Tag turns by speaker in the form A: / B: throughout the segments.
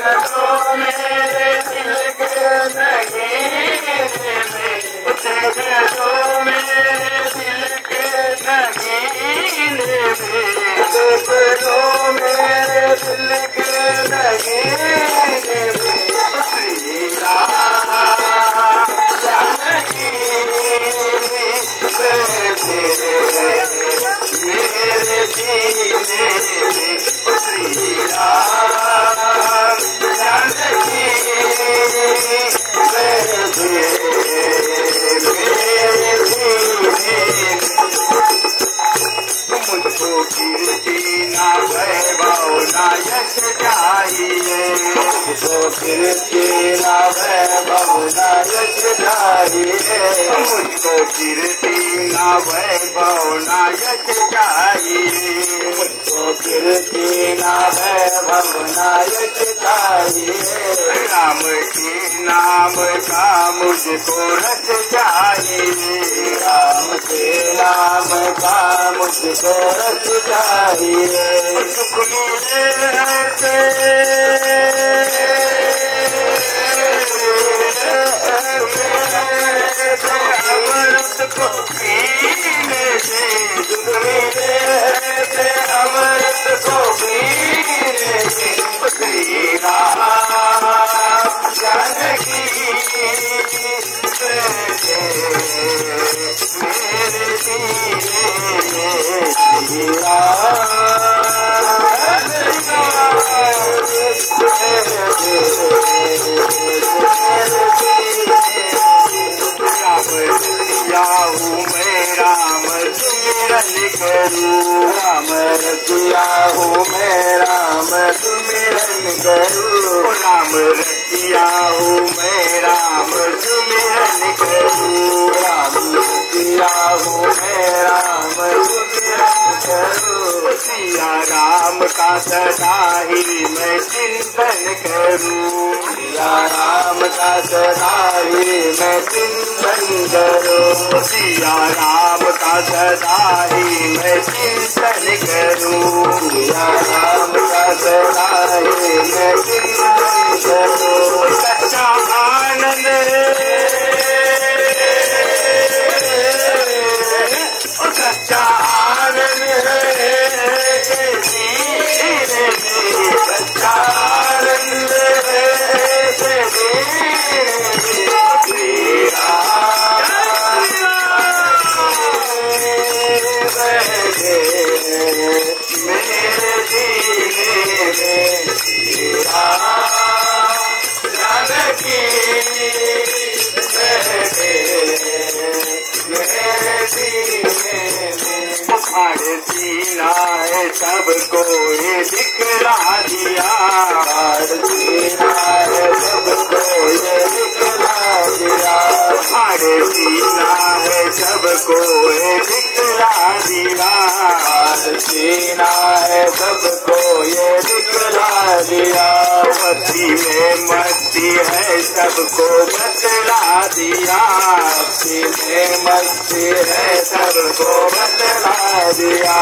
A: लो मेरे दिल के नगीने में, देख लो मेरे दिल के नगीने में, देख लो मेरे दिल के नगीने में। श्री राम जानकी बैठे मेरे सीने में, श्री राम जानकी बैठे मेरे सीने में। मुझको कीर्ति ना वैभव ना यश चाहिए, मुझको कीर्ति ना वैभव ना यश चाहिए, मुझको कीर्ति ना वैभव ना यश चाहिए, मुझको कीर्ति ना वैभव ना यश चाहिए। राम के नाम का मुझको रस चाहिए, राम के नाम का मुझको रस चाहिए। सुख मिले ऐसे अमृत को पीने से, सुख मिले ऐसे अमृत को पीने से। श्री राम जानकी बैठे मेरे सीने में, श्री हूँ मैं राम सुमिरन करूँ, राम रतिया हूँ मैं राम सुमिरन करूँ, राम रतिया हूँ मैं राम सुमिरन करूँ, राम रतिया हूँ मैं राम सुमिरन करूँ। सिया राम का सदा ही मैं चिंतन करूँ, सिया राम का सदा ही मैं चिंतन करूँ, सिया राम का सदा ही मैं चिंतन करूँ, सिया राम का सदा ही मैं चिंतन करूँ। सच्चा आनंद सच्चा आनंद है सीने में, सच्चा आनंद है सीने में। श्री राम बैठे मेरे सीने में, श्री राम जानकी बैठे मेरे सीने में। मुखारे सीना है सबको ये दिखला दिया, सीना है सबको ये दिखला दिया, मुखारे सीना है सबको ये दिखला दिया, सीना है सबको ये दिखला दिया। मस्ती में मस्ती है सबको बतला दिया, मस्ती में मस्ती है सबको बतला दिया,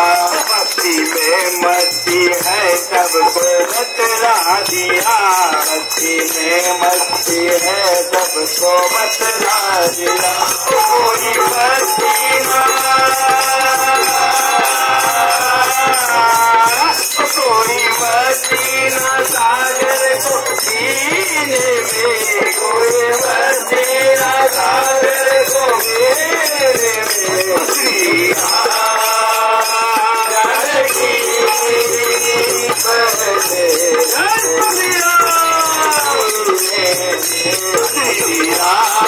A: मस्ती में मस्ती है सबको बतला दिया, मस्ती में मस्ती है सबको बतला दिया। कोई मस्ती ना कोई मस्ती ना सागर को पीने में, कोई मस्ती ना सागर को पीने में। श्री जानकी बैठे श्री राम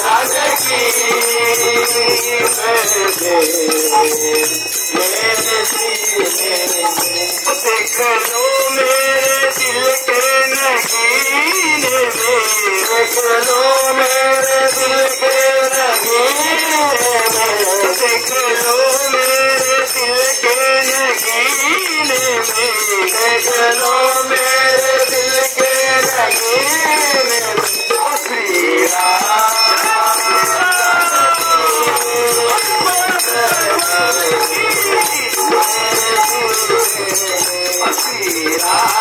A: जानकी बैठे मेरे सीने में। देख लो मेरे दिल के नगीने में, देख लो मेरे दिल के नगीने में, देख लो मेरे दिल के नगीने में, देख लो मेरे दिल के नगीने में। श्री राम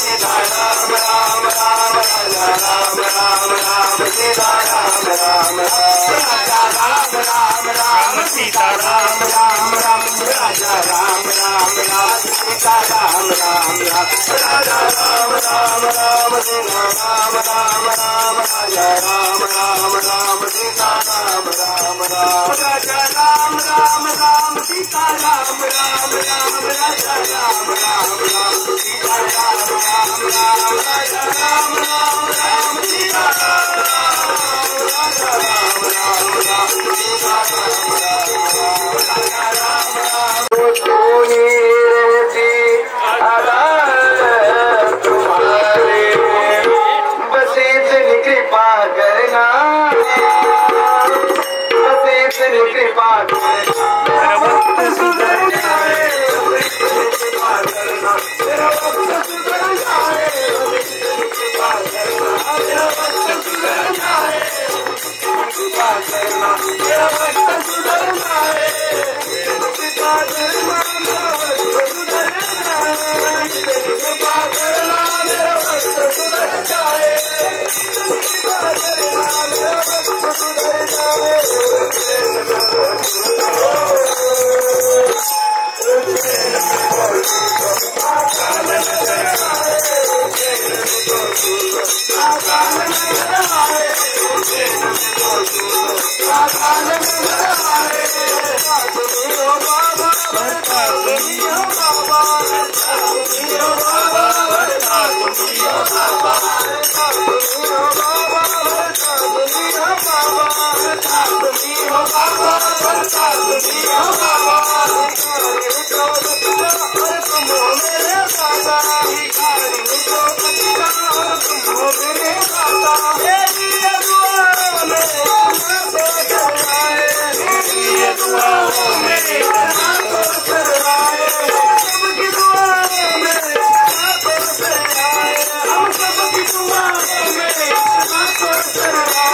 A: सीता राम राम राम राजा राम राम राम सीता राम राम राजा राम राम राम सीता राम राम राम राजा राम राम राम सीता राम राम राम राजा राम राम राम सीता राम राम राम राजा राम राम राम सीता राम राम राम राजा राम राम राम सीता राम राम राम राजा राम राम राम सीता राम राम राम राजा राम राम राम सीता राम राम राजा राम राम राम सीता राम राम राजा राम राम तुम्हारे बस इतनी कृपा करना बस इतनी कृपा करना मेरा वक्त सुधर जाए कृपा करना मेरा वक्त सुधर जाए कृपा करना मेरा वक्त सुधर जाए कृपा करना मेरा वक्त सुधर जाए कृपा करना मेरा वक्त सुधर जाए कृपा करना मेरा वक्त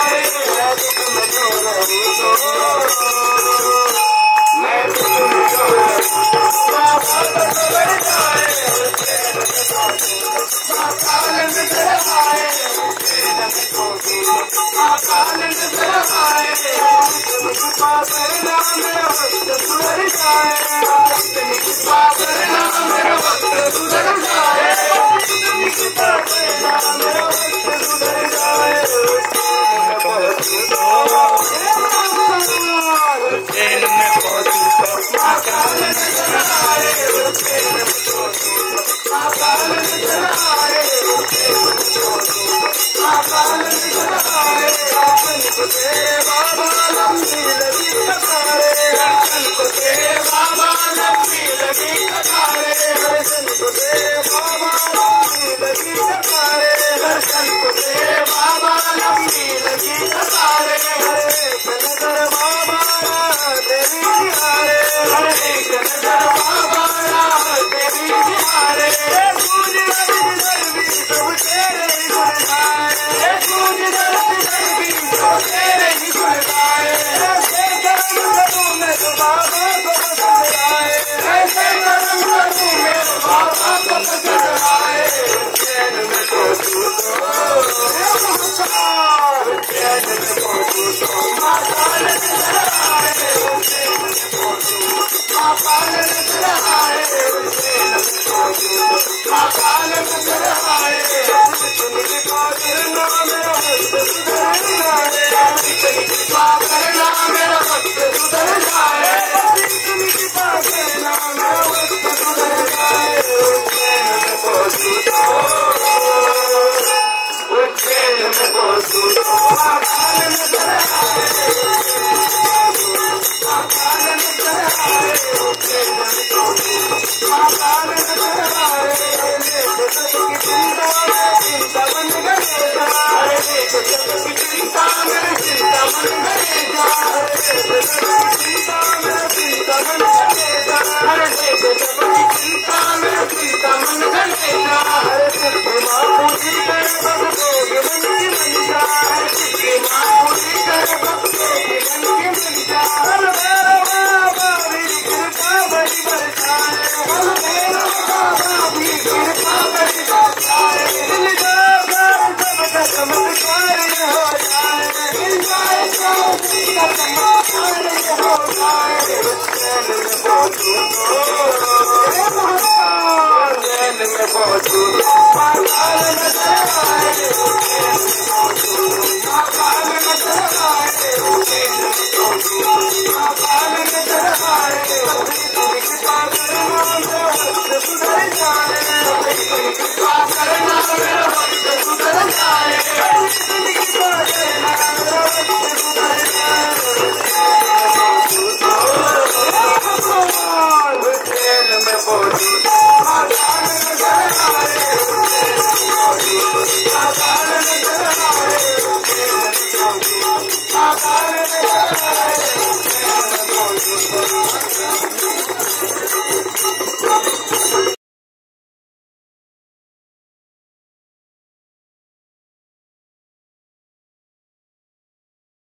A: सुधर जाए कृपा करना मेरा वक्त सुधर जाए